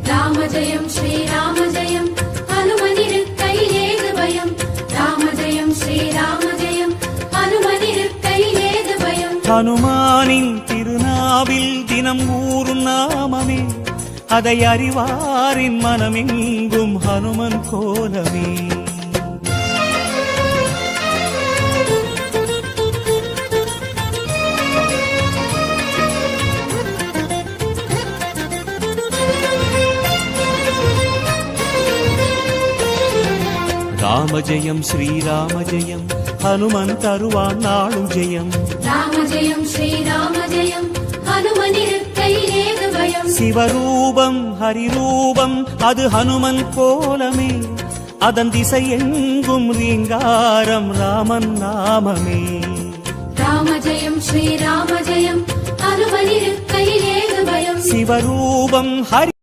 ராம ஜெயம் ஸ்ரீராம ஜெயம் ஹனுமனிருக்கையில் ஏது பயம். ராம ஜெயம் ஸ்ரீராம ஜெயம் ஹனுமனிருக்கையில் ஏது பயம். ஹனுமானின் திருநாவில் தினம் ஊறும் நாமமே, அதை அறிவாரின் மனமெங்கும் ஹனுமன் கோலமே. ராம ஜெயம் ஸ்ரீராம ஜெயம் ஹனுமன் தருவான் நாளும் ஜெயம். ராம ஜெயம் ஸ்ரீராம ஜெயம் ஹனுமனிருக்கையில் ஏது பயம். சிவரூபம் ஹரிரூபம் அது ஹனுமன் கோலமே, அதன் திசை எங்கும் ரீங்காரம் ராமன் நாமமே. ராம ஜெயம் ஸ்ரீராம ஜெயம் ஹனுமனிருக்கையில் ஏது பயம். சிவரூபம் ஹரி